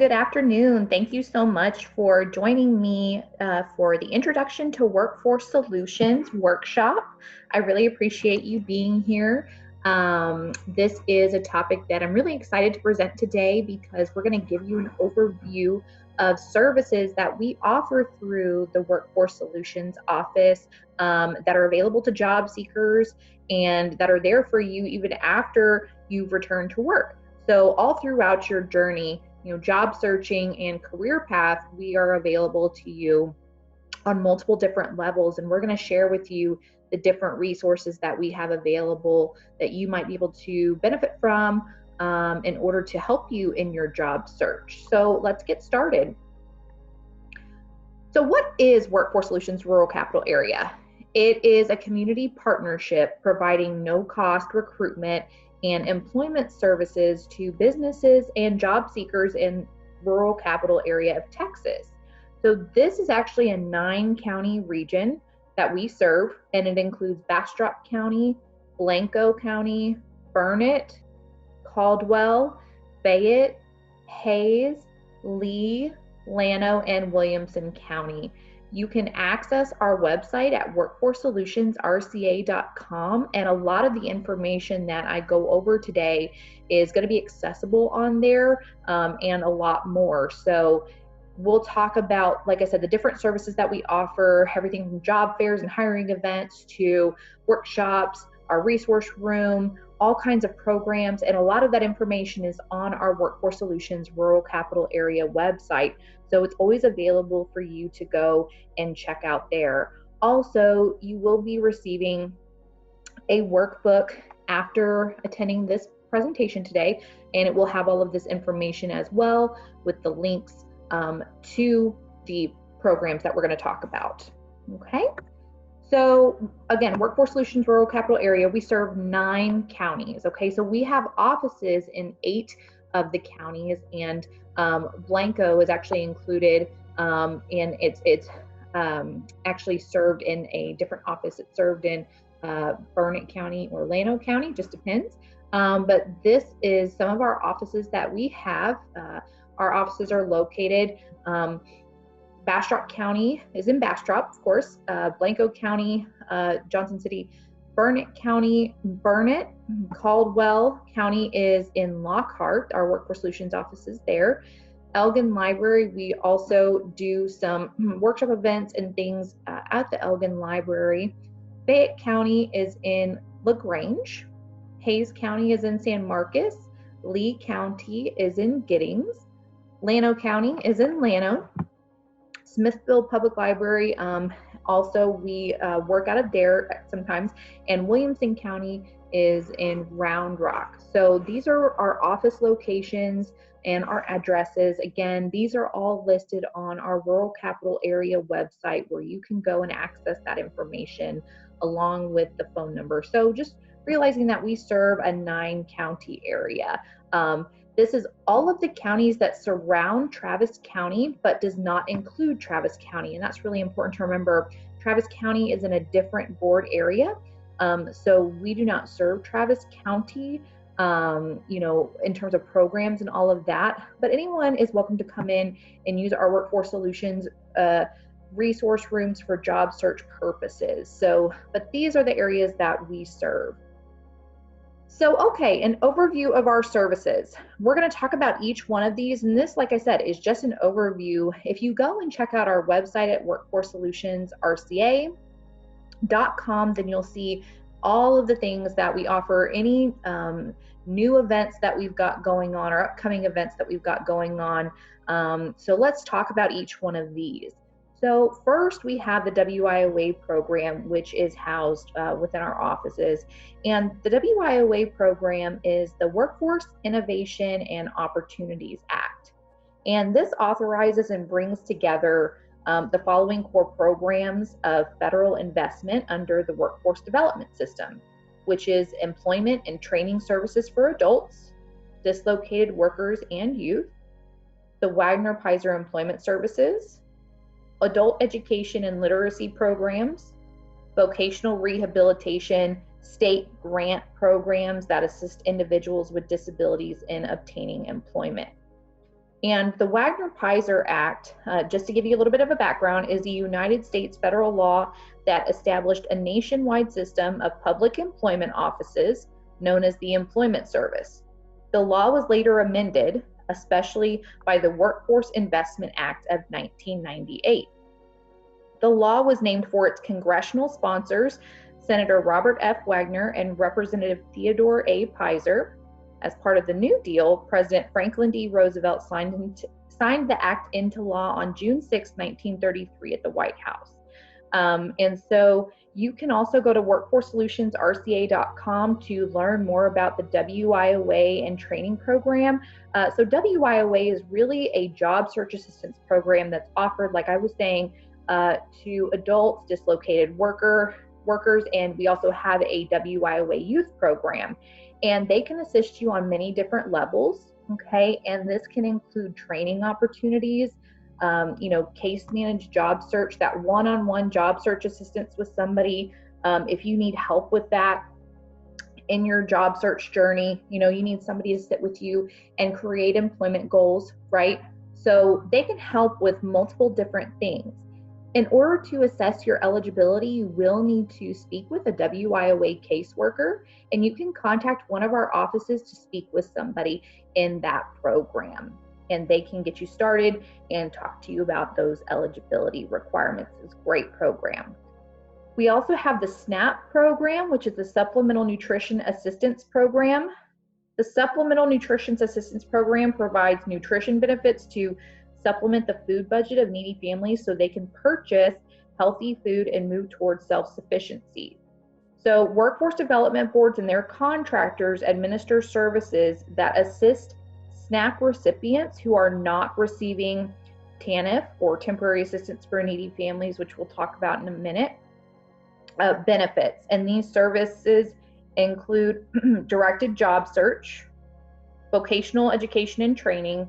good afternoon. Thank you so much for joining me for the Introduction to Workforce Solutions workshop. I really appreciate you being here. This is a topic that I'm really excited to present today because we're going to give you an overview of services that we offer through the Workforce Solutions office that are available to job seekers and that are there for you even after you've returned to work. So all throughout your journey, job searching and career path, we are available to you on multiple different levels. And we're going to share with you the different resources that we have available that you might be able to benefit from in order to help you in your job search. So let's get started. So what is Workforce Solutions Rural Capital Area? It is a community partnership providing no-cost recruitment and employment services to businesses and job seekers in rural capital area of Texas. So this is actually a 9-county region that we serve, and it includes Bastrop County, Blanco County, Burnett, Caldwell, Fayette, Hays, Lee, Llano, and Williamson County. You can access our website at workforcesolutionsrca.com, and a lot of the information that I go over today is going to be accessible on there and a lot more. So we'll talk about, like I said, the different services that we offer, everything from job fairs and hiring events to workshops, our resource room, all kinds of programs, and a lot of that information is on our Workforce Solutions Rural Capital Area website. So it's always available for you to go and check out there. Also, you will be receiving a workbook after attending this presentation today, and it will have all of this information as well with the links to the programs that we're going to talk about. Okay. So again, Workforce Solutions Rural Capital Area, we serve 9 counties. Okay, so we have offices in 8 of the counties, and Blanco is actually included, and it's actually served in a different office. It's served in Burnett County or Llano County, just depends. But this is some of our offices that we have. Our offices are located. Bastrop County is in Bastrop, of course, Blanco County, Johnson City, Burnett County, Burnett, Caldwell County is in Lockhart. Our Workforce Solutions office is there. Elgin Library, we also do some workshop events and things at the Elgin Library. Fayette County is in LaGrange. Hays County is in San Marcos. Lee County is in Giddings. Llano County is in Llano. Smithville Public Library, also we work out of there sometimes, and Williamson County is in Round Rock. So these are our office locations and our addresses. Again, these are all listed on our Rural Capital Area website where you can go and access that information along with the phone number. So just realizing that we serve a 9-county area. This is all of the counties that surround Travis County, but does not include Travis County. And that's really important to remember. Travis County is in a different board area. So we do not serve Travis County, in terms of programs and all of that. But anyone is welcome to come in and use our Workforce Solutions resource rooms for job search purposes. But these are the areas that we serve. So, okay, an overview of our services. We're going to talk about each one of these, and this, like I said, is just an overview. If you go and check out our website at workforcesolutionsrca.com, then you'll see all of the things that we offer, any new events that we've got going on, or upcoming events that we've got going on. So let's talk about each one of these. So first, we have the WIOA program, which is housed within our offices. And the WIOA program is the Workforce Innovation and Opportunities Act. And this authorizes and brings together the following core programs of federal investment under the Workforce Development System, which is employment and training services for adults, dislocated workers and youth, the Wagner-Pizer Employment Services, adult education and literacy programs, vocational rehabilitation, state grant programs that assist individuals with disabilities in obtaining employment. And the Wagner-Pfizer Act, just to give you a little bit of a background, is a United States federal law that established a nationwide system of public employment offices known as the Employment Service. The law was later amended, especially by the Workforce Investment Act of 1998. The law was named for its congressional sponsors, Senator Robert F. Wagner and Representative Theodore A. Pfizer. As part of the New Deal, President Franklin D. Roosevelt signed the act into law on June 6, 1933 at the White House. And so you can also go to workforcesolutionsrca.com to learn more about the WIOA and training program. So WIOA is really a job search assistance program that's offered, like I was saying, to adults, dislocated workers, and we also have a WIOA youth program. And they can assist you on many different levels, okay? And this can include training opportunities, case managed job search, that one-on-one job search assistance with somebody. If you need help with that in your job search journey, you need somebody to sit with you and create employment goals, right? So they can help with multiple different things. In order to assess your eligibility, you will need to speak with a WIOA caseworker, and you can contact one of our offices to speak with somebody in that program. And they can get you started and talk to you about those eligibility requirements. It's a great program. We also have the SNAP program, which is the Supplemental Nutrition Assistance Program. The Supplemental Nutrition Assistance Program provides nutrition benefits to supplement the food budget of needy families so they can purchase healthy food and move towards self-sufficiency. So workforce development boards and their contractors administer services that assist SNAP recipients who are not receiving TANF, or temporary assistance for needy families, which we'll talk about in a minute, benefits. And these services include directed job search, vocational education and training,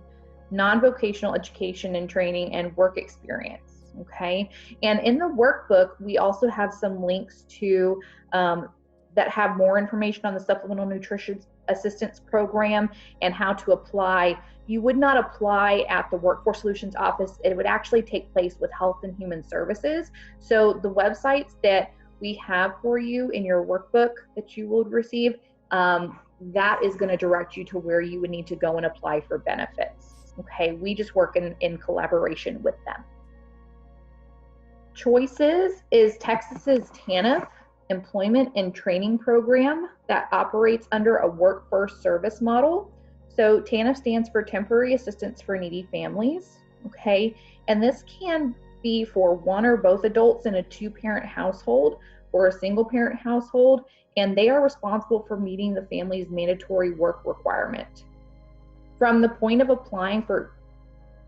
non-vocational education and training, and work experience, okay? And in the workbook, we also have some links to that have more information on the Supplemental Nutrition Assistance Program and how to apply. You would not apply at the Workforce Solutions office. It would actually take place with Health and Human Services. So the websites that we have for you in your workbook that you will receive, that is going to direct you to where you would need to go and apply for benefits. Okay, we just work in collaboration with them. Choices is Texas's TANF employment and training program that operates under a work first service model. So TANF stands for Temporary Assistance for Needy Families, okay? And this can be for one or both adults in a two-parent household or a single-parent household, and they are responsible for meeting the family's mandatory work requirement. From the point of applying for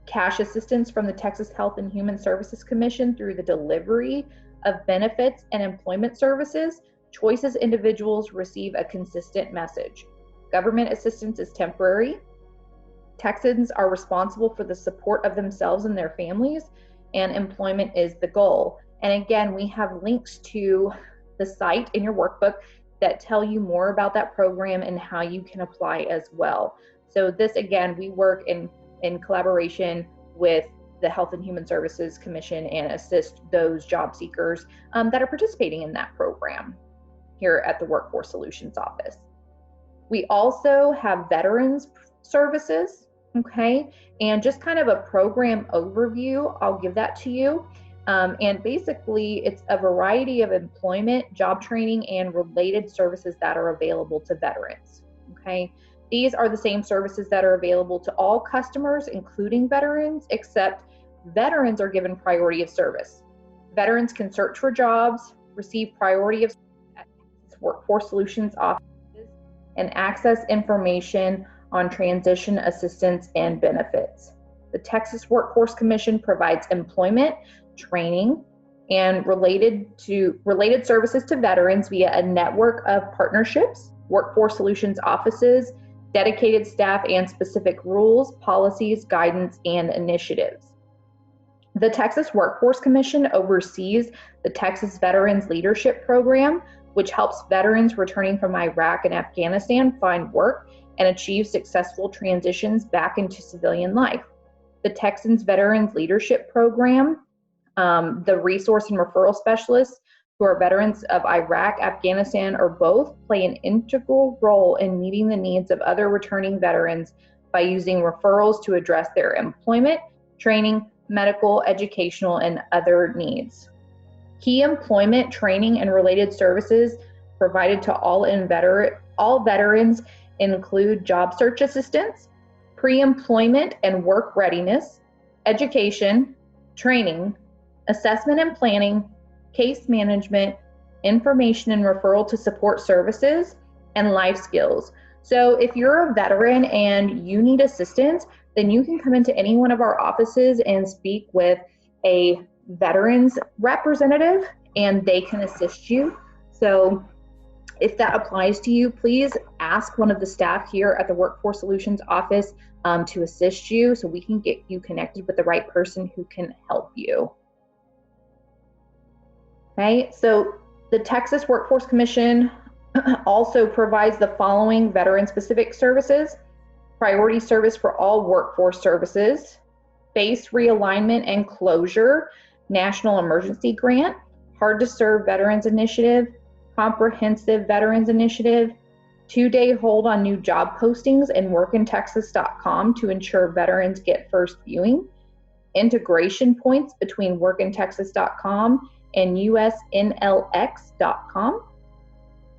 cash assistance from the Texas Health and Human Services Commission through the delivery of benefits and employment services, Choices individuals receive a consistent message. Government assistance is temporary. Texans are responsible for the support of themselves and their families, and employment is the goal. And again, we have links to the site in your workbook that tell you more about that program and how you can apply as well. So this, again, we work in collaboration with the Health and Human Services Commission and assist those job seekers that are participating in that program here at the Workforce Solutions Office. We also have veterans services, okay? And just kind of a program overview, I'll give that to you. And basically, it's a variety of employment, job training, and related services that are available to veterans, okay? These are the same services that are available to all customers, including veterans, except veterans are given priority of service. Veterans can search for jobs, receive priority of service at Workforce Solutions offices, and access information on transition assistance and benefits. The Texas Workforce Commission provides employment, training, and related services to veterans via a network of partnerships, Workforce Solutions offices, dedicated staff, and specific rules, policies, guidance, and initiatives. The Texas Workforce Commission oversees the Texas Veterans Leadership Program, which helps veterans returning from Iraq and Afghanistan find work and achieve successful transitions back into civilian life. the Texans Veterans Leadership Program, the resource and referral specialists who are veterans of Iraq, Afghanistan, or both play an integral role in meeting the needs of other returning veterans by using referrals to address their employment, training, medical, educational, and other needs. Key employment, training, and related services provided to all veterans include job search assistance, pre-employment and work readiness, education, training, assessment and planning, case management, information and referral to support services, and life skills. So if you're a veteran and you need assistance, then you can come into any one of our offices and speak with a veterans representative and they can assist you. So if that applies to you, please ask one of the staff here at the Workforce Solutions office to assist you so we can get you connected with the right person who can help you. Okay, so the Texas Workforce Commission also provides the following veteran-specific services: priority service for all workforce services, base realignment and closure, national emergency grant, hard to serve veterans initiative, comprehensive veterans initiative, 2-day hold on new job postings and workintexas.com to ensure veterans get first viewing, integration points between workintexas.com and usnlx.com,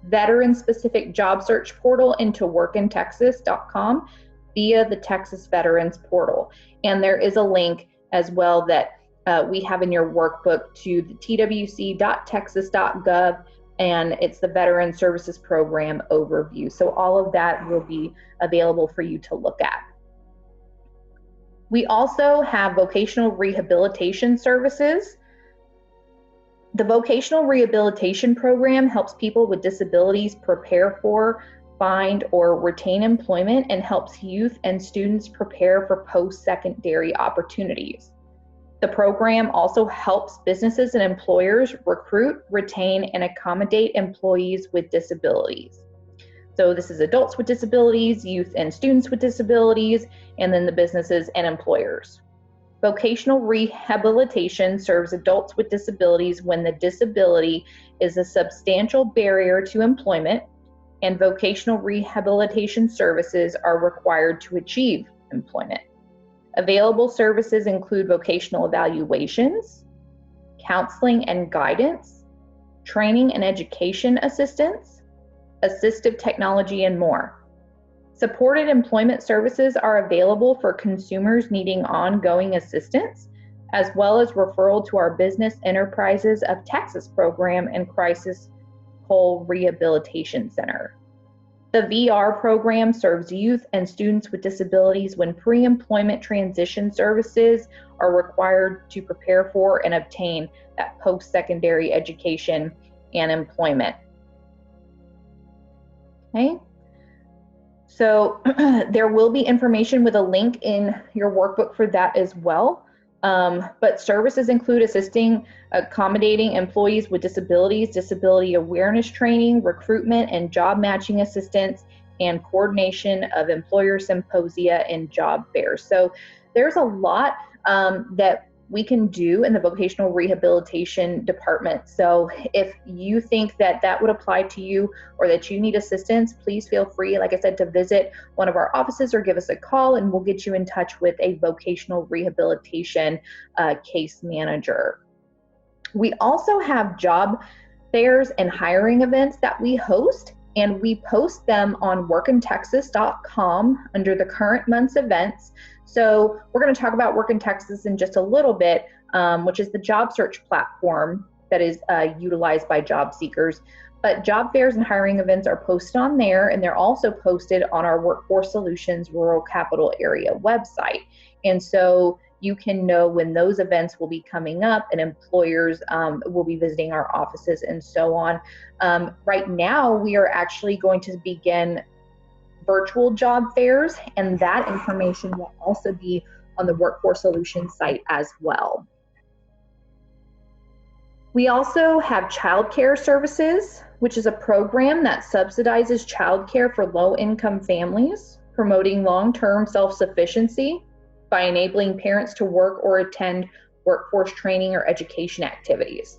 veteran-specific job search portal into workintexas.com via the Texas Veterans Portal. And there is a link as well that we have in your workbook to the twc.texas.gov, and it's the Veteran Services Program overview. So all of that will be available for you to look at. We also have vocational rehabilitation services. The vocational rehabilitation program helps people with disabilities prepare for, find, or retain employment and helps youth and students prepare for post-secondary opportunities. The program also helps businesses and employers recruit, retain, and accommodate employees with disabilities. So this is adults with disabilities, youth and students with disabilities, and then the businesses and employers. Vocational rehabilitation serves adults with disabilities when the disability is a substantial barrier to employment, and vocational rehabilitation services are required to achieve employment. Available services include vocational evaluations, counseling and guidance, training and education assistance, assistive technology, and more. Supported employment services are available for consumers needing ongoing assistance, as well as referral to our Business Enterprises of Texas program and Crisis Coal Rehabilitation Center. The VR program serves youth and students with disabilities when pre-employment transition services are required to prepare for and obtain that post-secondary education and employment. Okay. So there will be information with a link in your workbook for that as well. But services include assisting, accommodating employees with disabilities, disability awareness training, recruitment and job matching assistance, and coordination of employer symposia and job fairs. So there's a lot that we can do in the vocational rehabilitation department. So if you think that that would apply to you or that you need assistance, please feel free, like I said, to visit one of our offices or give us a call and we'll get you in touch with a vocational rehabilitation case manager. We also have job fairs and hiring events that we host, and we post them on workintexas.com under the current month's events. So we're going to talk about Work in Texas in just a little bit, which is the job search platform that is utilized by job seekers. But job fairs and hiring events are posted on there, and they're also posted on our Workforce Solutions Rural Capital Area website. And so you can know when those events will be coming up and employers will be visiting our offices and so on. Right now, we are actually going to begin virtual job fairs, and that information will also be on the Workforce Solutions site as well. We also have childcare services, which is a program that subsidizes childcare for low-income families, promoting long-term self-sufficiency, by enabling parents to work or attend workforce training or education activities.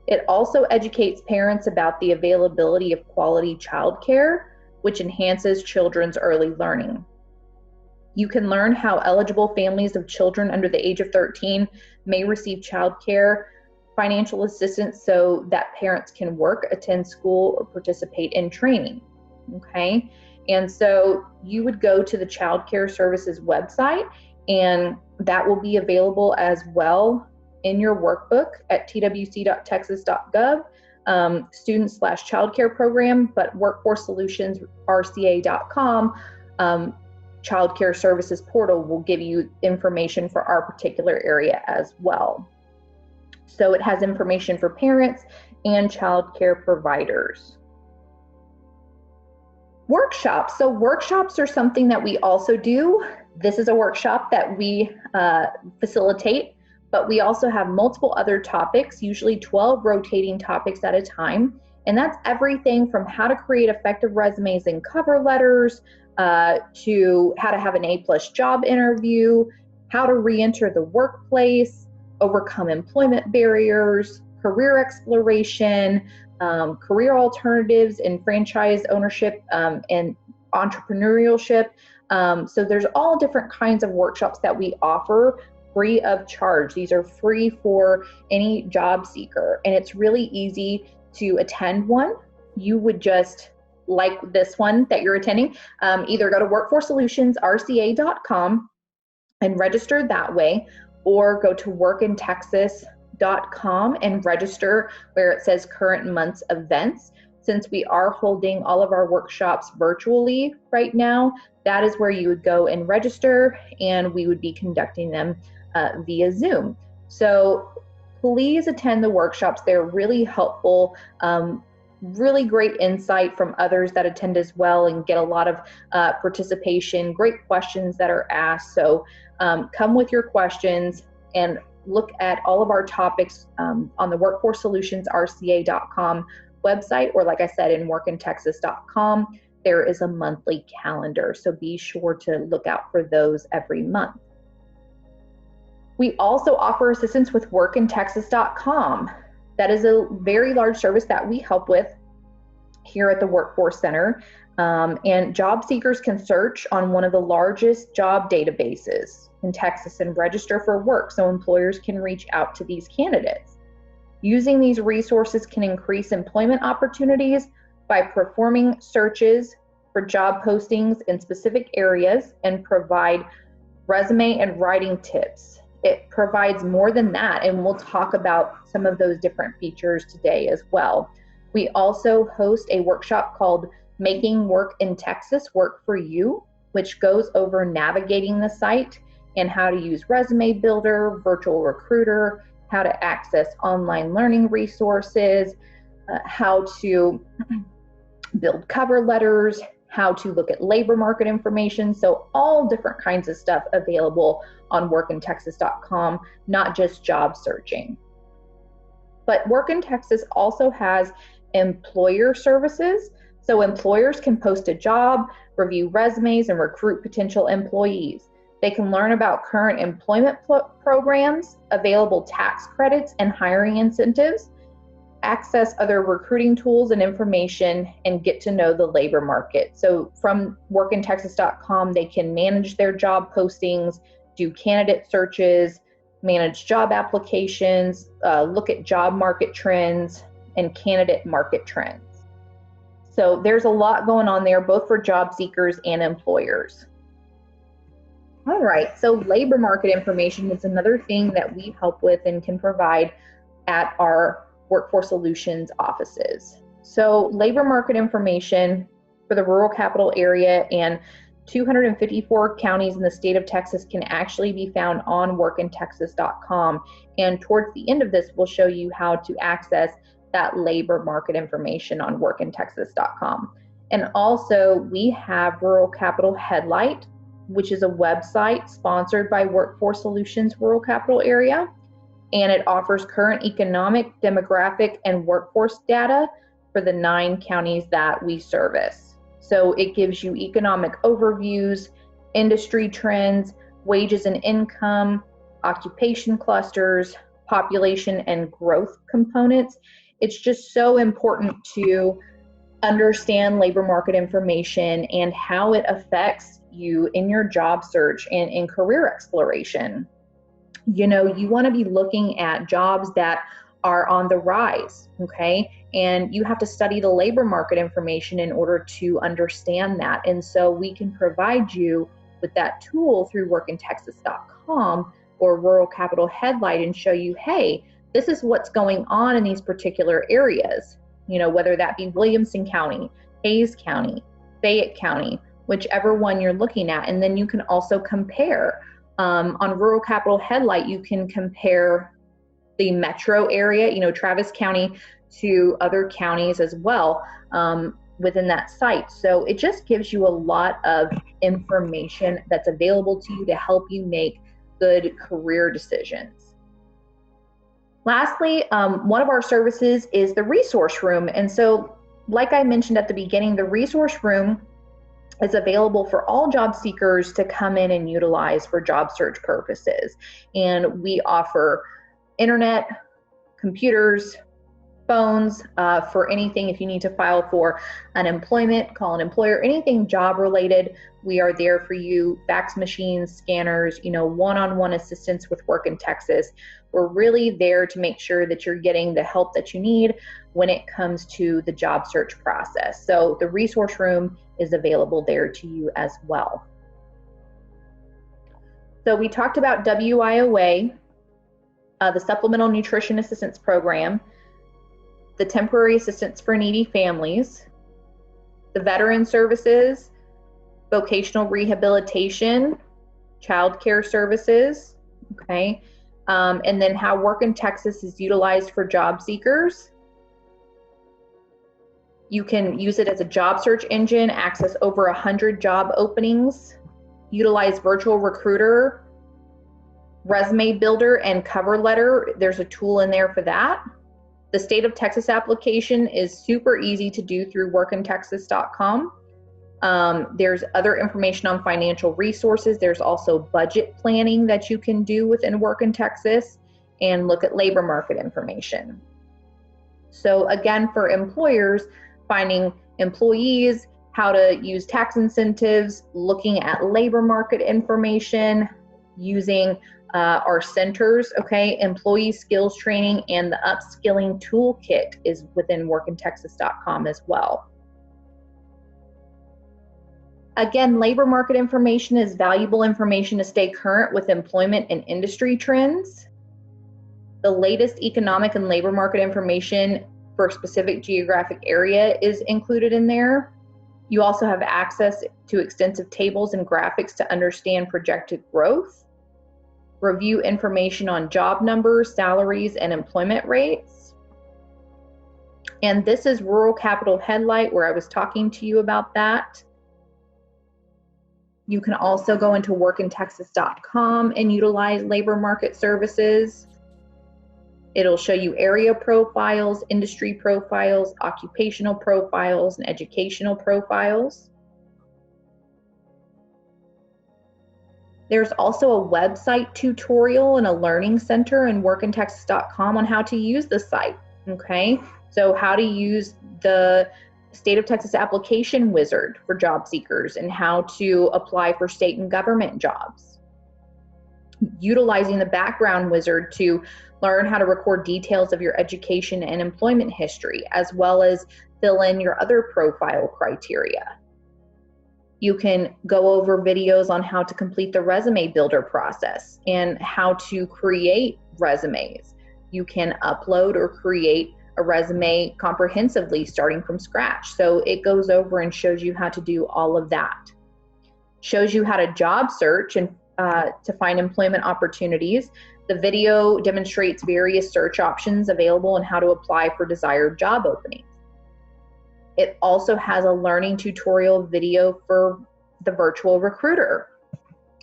It also educates parents about the availability of quality childcare, which enhances children's early learning. You can learn how eligible families of children under the age of 13 may receive childcare, financial assistance so that parents can work, attend school, or participate in training. Okay, and so you would go to the Child Care Services website, and that will be available as well in your workbook at twc.texas.gov, student/childcare program, but workforcesolutionsrca.com Child Care Services portal will give you information for our particular area as well. So it has information for parents and child care providers. Workshops. So workshops are something that we also do. This is a workshop that we facilitate, but we also have multiple other topics, usually 12 rotating topics at a time. And that's everything from how to create effective resumes and cover letters, to how to have an A+ job interview, how to re-enter the workplace, overcome employment barriers, career exploration, career alternatives in franchise ownership and entrepreneurship. So there's all different kinds of workshops that we offer free of charge. These are free for any job seeker, and it's really easy to attend one. You would just, like this one that you're attending, either go to workforcesolutionsrca.com and register that way, or go to workintexas.com and register where it says current month's events. Since we are holding all of our workshops virtually right now, that is where you would go and register, and we would be conducting them via Zoom. So please attend the workshops. They're really helpful. Really great insight from others that attend as well, and get a lot of participation, great questions that are asked. So come with your questions and look at all of our topics on the workforcesolutionsrca.com website, or like I said, in workintexas.com. There is a monthly calendar, so be sure to look out for those every month. We also offer assistance with workintexas.com. That is a very large service that we help with here at the Workforce Center. And job seekers can search on one of the largest job databases in Texas and register for work, so employers can reach out to these candidates. Using these resources can increase employment opportunities by performing searches for job postings in specific areas and provide resume and writing tips. It provides more than that, and we'll talk about some of those different features today as well. We also host a workshop called Making Work in Texas Work for You, which goes over navigating the site and how to use Resume Builder, Virtual Recruiter, how to access online learning resources, how to build cover letters, how to look at labor market information. So all different kinds of stuff available on workintexas.com, not just job searching. But Work in Texas also has employer services. So employers can post a job, review resumes, and recruit potential employees. They can learn about current employment programs, available tax credits and hiring incentives, access other recruiting tools and information, and get to know the labor market. So from workintexas.com, they can manage their job postings, do candidate searches, manage job applications, look at job market trends and candidate market trends. So there's a lot going on there, both for job seekers and employers. All right, so labor market information is another thing that we help with and can provide at our Workforce Solutions offices. So labor market information for the rural capital area and 254 counties in the state of Texas can actually be found on workintexas.com. And towards the end of this, we'll show you how to access that labor market information on workintexas.com. And also we have Rural Capital Headlight, which is a website sponsored by Workforce Solutions Rural Capital Area. And it offers current economic, demographic, and workforce data for the 9 counties that we service. So it gives you economic overviews, industry trends, wages and income, occupation clusters, population and growth components. It's just so important to understand labor market information and how it affects you in your job search and in career exploration. You know, you want to be looking at jobs that are on the rise, okay? And you have to study the labor market information in order to understand that. And so we can provide you with that tool through workintexas.com or Rural Capital Headlight and show you, hey, this is what's going on in these particular areas, you know, whether that be Williamson County, Hayes County, Fayette County, whichever one you're looking at. And then you can also compare. On Rural Capital Headlight, you can compare the metro area, you know, Travis County, to other counties as well within that site. So it just gives you a lot of information that's available to you to help you make good career decisions. Lastly, one of our services is the resource room. And so, like I mentioned at the beginning, the resource room is available for all job seekers to come in and utilize for job search purposes. And we offer internet, computers, phones for anything. If you need to file for unemployment, call an employer, anything job related, we are there for you. Fax machines, scanners, you know, one-on-one assistance with Work in Texas. We're really there to make sure that you're getting the help that you need when it comes to the job search process. So the resource room is available there to you as well. So we talked about WIOA, the Supplemental Nutrition Assistance Program, the Temporary Assistance for Needy Families, the Veteran Services, Vocational Rehabilitation, Child Care Services, okay, and then how Work in Texas is utilized for job seekers. You can use it as a job search engine, access over 100 job openings, utilize virtual recruiter, resume builder, and cover letter. There's a tool in there for that. The state of Texas application is super easy to do through workintexas.com. There's other information on financial resources. There's also budget planning that you can do within Work in Texas and look at labor market information. So again, for employers, finding employees, how to use tax incentives, looking at labor market information, using our centers, okay, employee skills training, and the upskilling toolkit is within workintexas.com as well. Again, labor market information is valuable information to stay current with employment and industry trends. The latest economic and labor market information for a specific geographic area is included in there. You also have access to extensive tables and graphics to understand projected growth, review information on job numbers, salaries, and employment rates. And this is Rural Capital Headlight, where I was talking to you about that. You can also go into workintexas.com and utilize labor market services. It'll show you area profiles, industry profiles, occupational profiles, and educational profiles. There's also a website tutorial and a learning center in workintexas.com on how to use the site, okay? So how to use the State of Texas application wizard for job seekers and how to apply for state and government jobs. Utilizing the background wizard to learn how to record details of your education and employment history, as well as fill in your other profile criteria. You can go over videos on how to complete the resume builder process and how to create resumes. You can upload or create a resume comprehensively starting from scratch. So it goes over and shows you how to do all of that. Shows you how to job search and to find employment opportunities. The video demonstrates various search options available and how to apply for desired job openings. It also has a learning tutorial video for the virtual recruiter.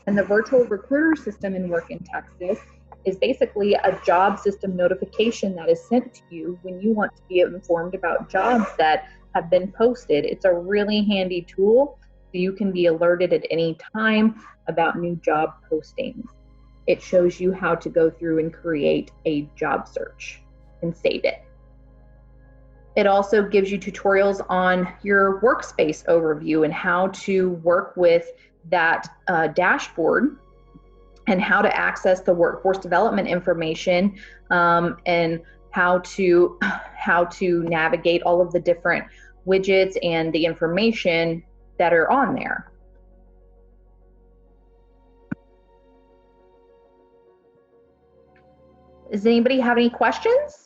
And the virtual recruiter system in Work in Texas is basically a job system notification that is sent to you when you want to be informed about jobs that have been posted. It's a really handy tool you can be alerted at any time about new job postings. It shows you how to go through and create a job search and save it. It also gives you tutorials on your workspace overview and how to work with that dashboard and how to access the workforce development information, and how to navigate all of the different widgets and the information that are on there. Does anybody have any questions?